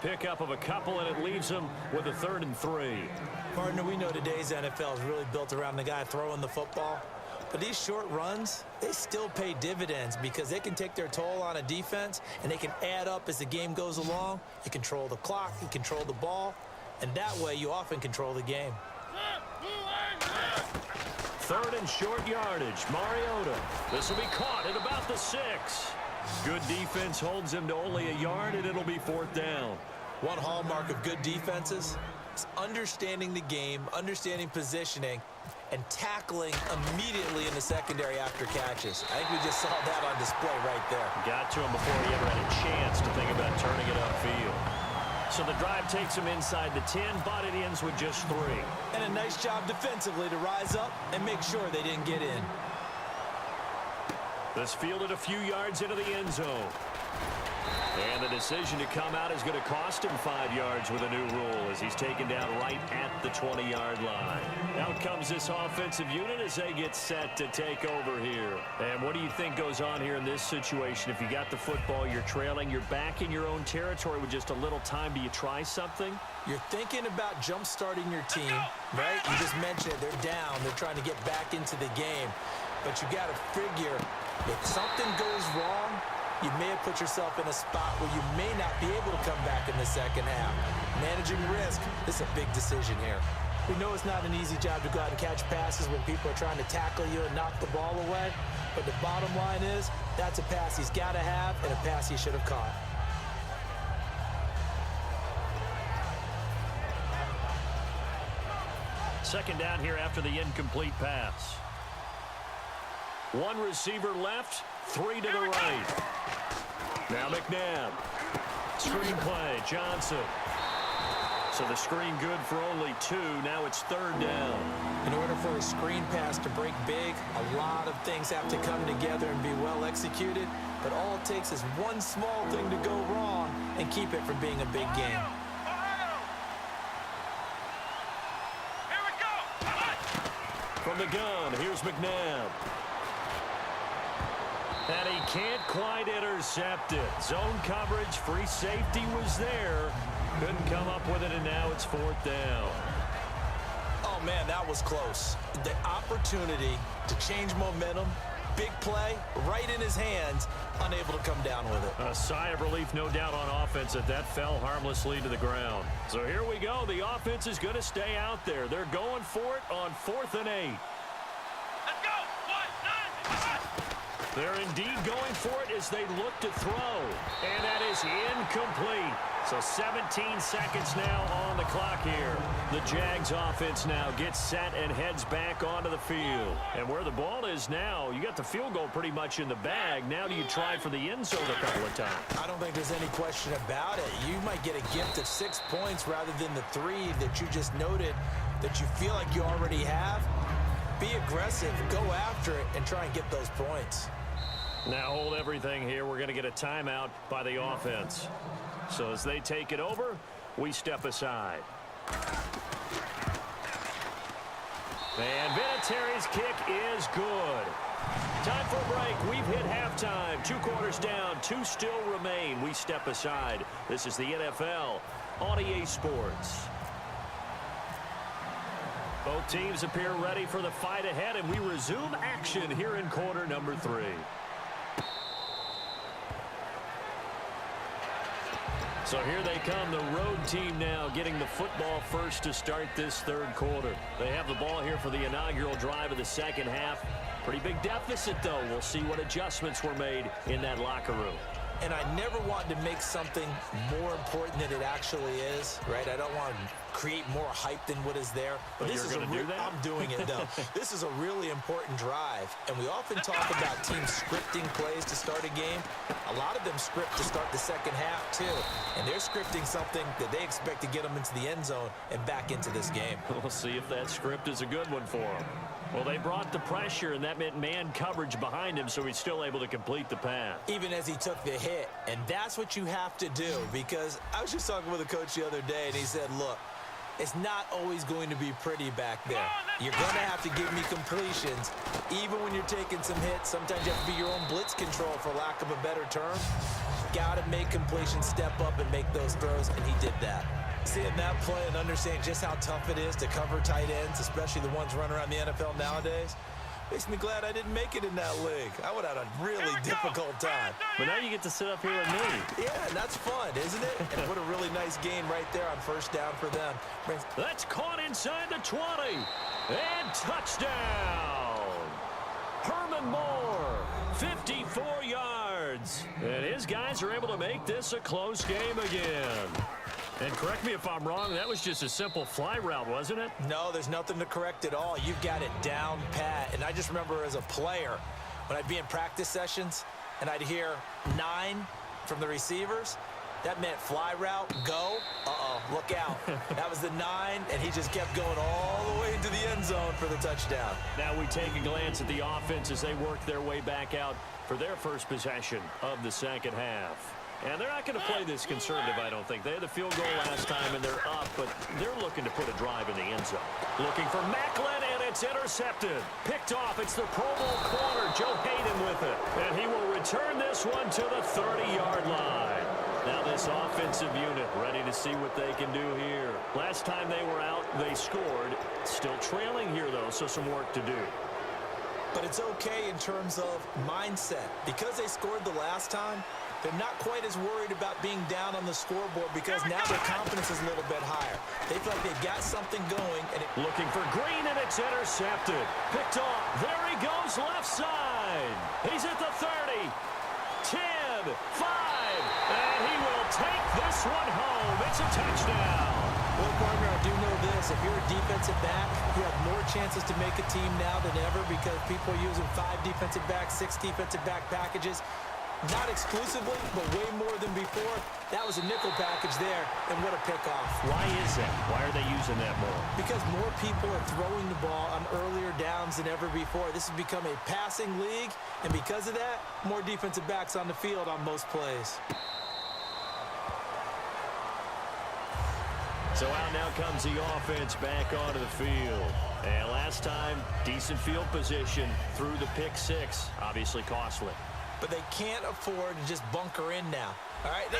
pickup of a couple, and it leaves them with a 3rd and 3. Partner, we know today's NFL is really built around the guy throwing the football. But these short runs, they still pay dividends because they can take their toll on a defense, and they can add up as the game goes along. You control the clock, you control the ball, and that way you often control the game. 3rd and short yardage. Mariota. This will be caught at about the 6. Good defense holds him to only a yard, and it'll be 4th down. One hallmark of good defenses is understanding the game, understanding positioning, and tackling immediately in the secondary after catches. I think we just saw that on display right there. Got to him before he ever had a chance to think about turning it upfield. So the drive takes him inside the 10, but it ends with just 3. And a nice job defensively to rise up and make sure they didn't get in. This fielded a few yards into the end zone. And the decision to come out is going to cost him 5 yards with a new rule as he's taken down right at the 20-yard line. Out comes this offensive unit as they get set to take over here. And what do you think goes on here in this situation? If you got the football, you're trailing, you're back in your own territory with just a little time. Do you try something? You're thinking about jump-starting your team, right? You just mentioned it. They're down. They're trying to get back into the game. But you got to figure if something goes wrong, you may have put yourself in a spot where you may not be able to come back in the second half. Managing risk, this is a big decision here. We know it's not an easy job to go out and catch passes when people are trying to tackle you and knock the ball away. But the bottom line is, that's a pass he's got to have and a pass he should have caught. Second down here after the incomplete pass. One receiver left, 3 to the right. Now McNabb. Screen play, Johnson. So the screen good for only 2. Now it's 3rd down. In order for a screen pass to break big, a lot of things have to come together and be well executed. But all it takes is one small thing to go wrong and keep it from being a big game. From the gun, here's McNabb. And he can't quite intercept it. Zone coverage, free safety was there. Couldn't come up with it, and now it's 4th down. Oh, man, that was close. The opportunity to change momentum, big play, right in his hands, unable to come down with it. A sigh of relief, no doubt, on offense that fell harmlessly to the ground. So here we go. The offense is going to stay out there. They're going for it on 4th and 8. They're indeed going for it as they look to throw. And that is incomplete. So 17 seconds now on the clock here. The Jags offense now gets set and heads back onto the field. And where the ball is now, you got the field goal pretty much in the bag. Now do you try for the end zone a couple of times? I don't think there's any question about it. You might get a gift of 6 points rather than the 3 that you just noted that you feel like you already have. Be aggressive, go after it, and try and get those points. Now hold everything here. We're going to get a timeout by the offense. So as they take it over, we step aside. And Vinatieri's kick is good. Time for a break. We've hit halftime. 2 quarters down. 2 still remain. We step aside. This is the NFL on EA Sports. Both teams appear ready for the fight ahead, and we resume action here in quarter number 3. So here they come, the road team now getting the football first to start this 3rd quarter. They have the ball here for the inaugural drive of the second half. Pretty big deficit, though. We'll see what adjustments were made in that locker room. And I never want to make something more important than it actually is, right? I don't want to create more hype than what is there. But this you're is going to do that? I'm doing it, though. This is a really important drive. And we often talk about teams scripting plays to start a game. A lot of them script to start the second half, too. And they're scripting something that they expect to get them into the end zone and back into this game. We'll see if that script is a good one for them. Well, they brought the pressure, and that meant man coverage behind him, so he's still able to complete the pass. Even as he took the hit. And that's what you have to do, because I was just talking with a coach the other day, and he said, look, it's not always going to be pretty back there. You're going to have to give me completions. Even when you're taking some hits, sometimes you have to be your own blitz control, for lack of a better term. got to make completion, step up, and make those throws, and he did that. Seeing that play and understanding just how tough it is to cover tight ends, especially the ones running around the NFL nowadays, makes me glad I didn't make it in that league. I would have had a really difficult time. But now you get to sit up here with me. Yeah, and that's fun, isn't it? And what a really nice gain right there on first down for them. That's caught inside the 20. And touchdown. Herman Moore, 54 yards. And his guys are able to make this a close game again. And correct me if I'm wrong, that was just a simple fly route, wasn't it? No, there's nothing to correct at all. You've got it down pat. And I just remember as a player, when I'd be in practice sessions and I'd hear 9 from the receivers, that meant fly route, go, look out. That was the 9, and he just kept going all the way into the end zone for the touchdown. Now we take a glance at the offense as they work their way back out for their first possession of the second half. And they're not going to play this conservative, I don't think. They had the field goal last time, and they're up, but they're looking to put a drive in the end zone. Looking for Macklin, and it's intercepted. Picked off. It's the Pro Bowl corner, Joe Hayden with it. And he will return this one to the 30-yard line. Now this offensive unit ready to see what they can do here. Last time they were out, they scored. Still trailing here, though, so some work to do. But it's okay in terms of mindset. Because they scored the last time, they're not quite as worried about being down on the scoreboard because now their confidence is a little bit higher. They feel like they've got something going. And looking for Green, and it's intercepted. Picked off. There he goes left side. He's at the 30. 10, 5, and he will take this one home. It's a touchdown. Well, partner, I do know this. If you're a defensive back, you have more chances to make a team now than ever because people are using 5 defensive backs, 6 defensive back packages. Not exclusively, but way more than before. That was a nickel package there, and what a pickoff. Why is that? Why are they using that more? Because more people are throwing the ball on earlier downs than ever before. This has become a passing league, and because of that, more defensive backs on the field on most plays. So out now comes the offense back onto the field. And last time, decent field position through the pick 6. Obviously costly. But they can't afford to just bunker in now. All right,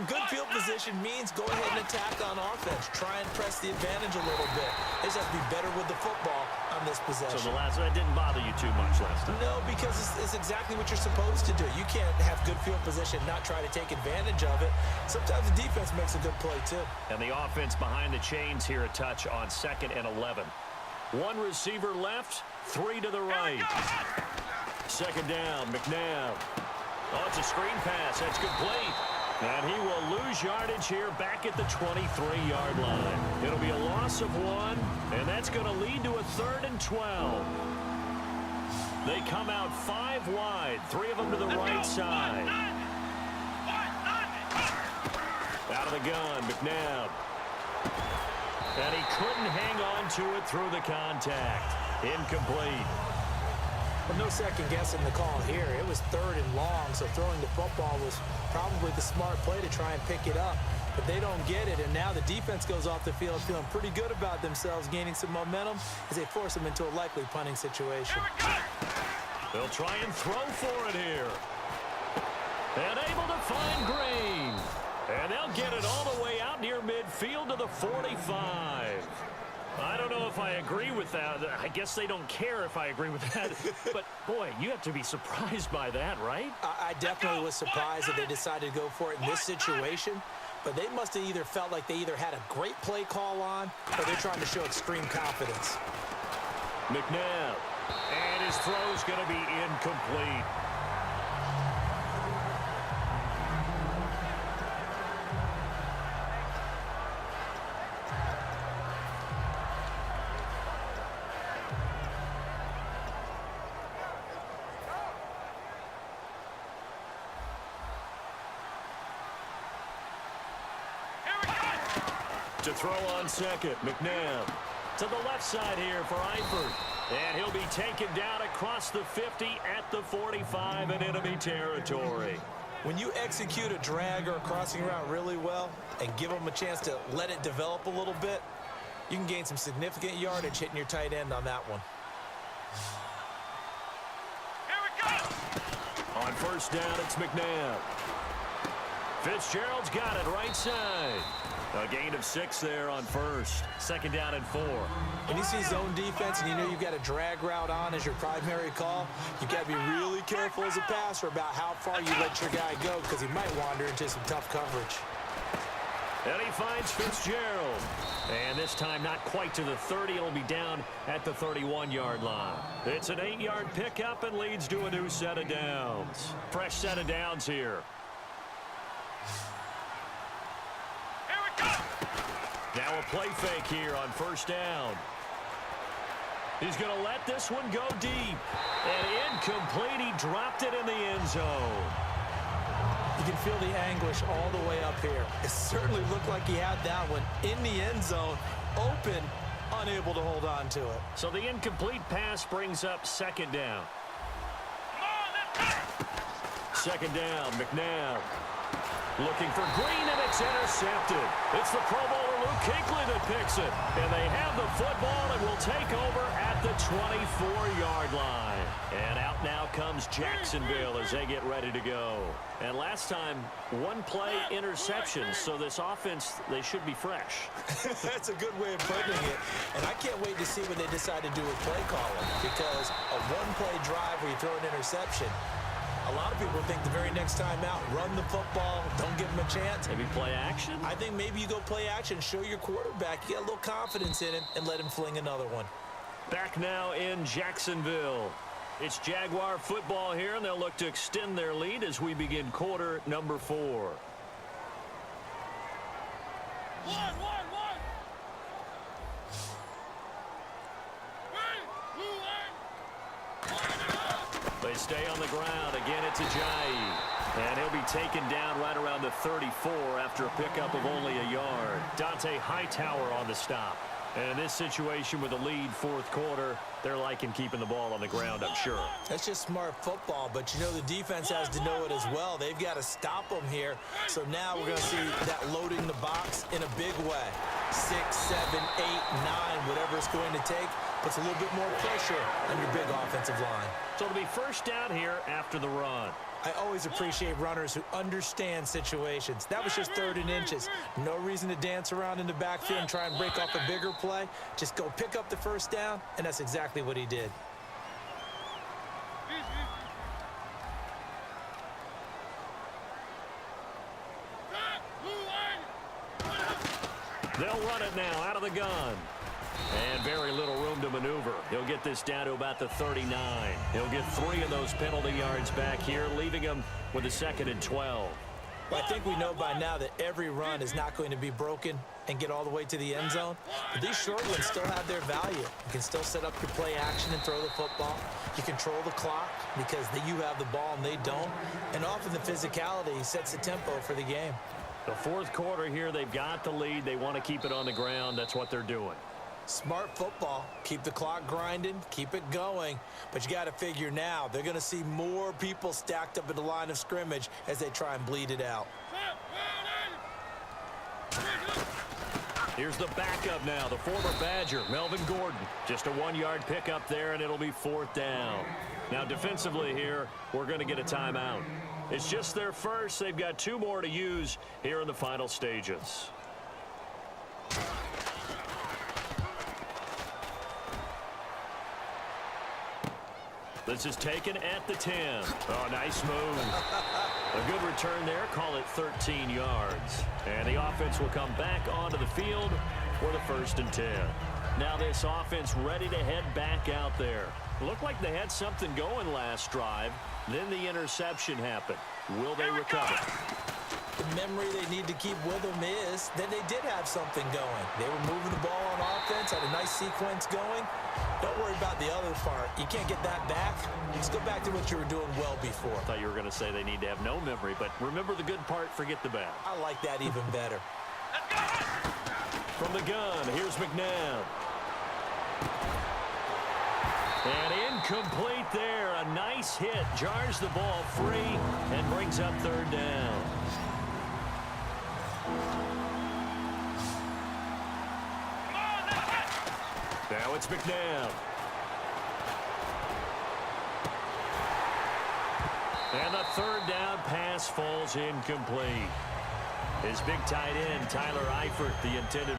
good field position means go ahead and attack on offense. Try and press the advantage a little bit. They just have to be better with the football on this possession. So that didn't bother you too much last time? No, because it's exactly what you're supposed to do. You can't have good field position and not try to take advantage of it. Sometimes the defense makes a good play, too. And the offense behind the chains here, a touch on 2nd and 11. 1 receiver left, 3 to the right. Second down, McNabb. Oh, it's a screen pass. That's complete. And he will lose yardage here back at the 23-yard line. It'll be a loss of 1, and that's going to lead to a 3rd and 12. They come out 5 wide, 3 of them to the right side. Out of the gun, McNabb. And he couldn't hang on to it through the contact. Incomplete. Well, no second guessing the call here. It was 3rd and long, so throwing the football was probably the smart play to try and pick it up. But they don't get it, and now the defense goes off the field feeling pretty good about themselves, gaining some momentum as they force them into a likely punting situation. They'll try and throw for it here. And able to find Green. And they'll get it all the way out near midfield to the 45. I don't know if I agree with that. I guess they don't care if I agree with that. But, boy, you have to be surprised by that, right? I definitely was surprised that they decided to go for it in this situation. But they must have either felt like they either had a great play call on or they're trying to show extreme confidence. McNabb. And his throw's going to be incomplete. To throw on second, McNabb. To the left side here for Eifert. And he'll be taken down across the 50 at the 45 in enemy territory. When you execute a drag or a crossing route really well and give them a chance to let it develop a little bit, you can gain some significant yardage hitting your tight end on that one. On first down, it's McNabb. Fitzgerald's got it right side. A gain of 6 there on first. 2nd down and 4. When you see zone defense and you know you've got a drag route on as your primary call, you've got to be really careful as a passer about how far you let your guy go because he might wander into some tough coverage. And he finds Fitzgerald. And this time not quite to the 30. It'll be down at the 31-yard line. It's an 8-yard pickup and leads to a new set of downs. Fresh set of downs here. Now a play fake here on 1st down. He's going to let this one go deep. And incomplete. He dropped it in the end zone. You can feel the anguish all the way up here. It certainly looked like he had that one in the end zone, open, unable to hold on to it. So the incomplete pass brings up 2nd down. 2nd down, McNabb. Looking for Green, and it's intercepted. It's the Pro Bowler Luke Kuechly that picks it. And they have the football and will take over at the 24-yard line. And out now comes Jacksonville as they get ready to go. And last time, 1-play interception. So this offense, they should be fresh. That's a good way of putting it. And I can't wait to see what they decide to do with play calling. Because a 1-play drive where you throw an interception, a lot of people think the very next time out, run the football, don't give him a chance. Maybe play action? I think maybe you go play action, show your quarterback, you get a little confidence in him, and let him fling another one. Back now in Jacksonville. It's Jaguar football here, and they'll look to extend their lead as we begin quarter number 4. They stay on the ground. Again, it's Ajayi. And he'll be taken down right around the 34 after a pickup of only a yard. Dante Hightower on the stop. And in this situation with a lead 4th quarter, they're liking keeping the ball on the ground, I'm sure. That's just smart football, but you know the defense has to know it as well. They've got to stop them here. So now we're going to see that loading the box in a big way. 6, 7, 8, 9, whatever it's going to take, puts a little bit more pressure on your big offensive line. So it'll be 1st down here after the run. I always appreciate runners who understand situations. That was just 3rd and inches. No reason to dance around in the backfield and try and break off a bigger play. Just go pick up the 1st down, and that's exactly what he did. They'll run it now out of the gun. And very little room to maneuver. He'll get this down to about the 39. He'll get 3 of those penalty yards back here, leaving him with a 2nd and 12. Well, I think we know by now that every run is not going to be broken and get all the way to the end zone. But these short ones still have their value. You can still set up your play action and throw the football. You control the clock because you have the ball and they don't. And often the physicality sets the tempo for the game. The 4th quarter here, they've got the lead. They want to keep it on the ground. That's what they're doing. Smart football. Keep the clock grinding. Keep it going. But you got to figure now, they're going to see more people stacked up in the line of scrimmage as they try and bleed it out. Here's the backup now, the former Badger, Melvin Gordon. Just a 1-yard pickup there, and it'll be 4th down. Now, defensively here, we're going to get a timeout. It's just their first. They've got 2 more to use here in the final stages. This is taken at the 10. Oh, nice move. A good return there. Call it 13 yards. And the offense will come back onto the field for the 1st and 10. Now this offense ready to head back out there. Looked like they had something going last drive. Then the interception happened. Will they recover? The memory they need to keep with them is that they did have something going. They were moving the ball on offense, had a nice sequence going. Don't worry about the other part. You can't get that back. Just go back to what you were doing well before. I thought you were going to say they need to have no memory, but remember the good part, forget the bad. I like that even better. From the gun, here's McNabb. And incomplete there. A nice hit. Jars the ball free and brings up 3rd down. Now it's McNabb. And the 3rd down pass falls incomplete. His big tight end, Tyler Eifert, the intended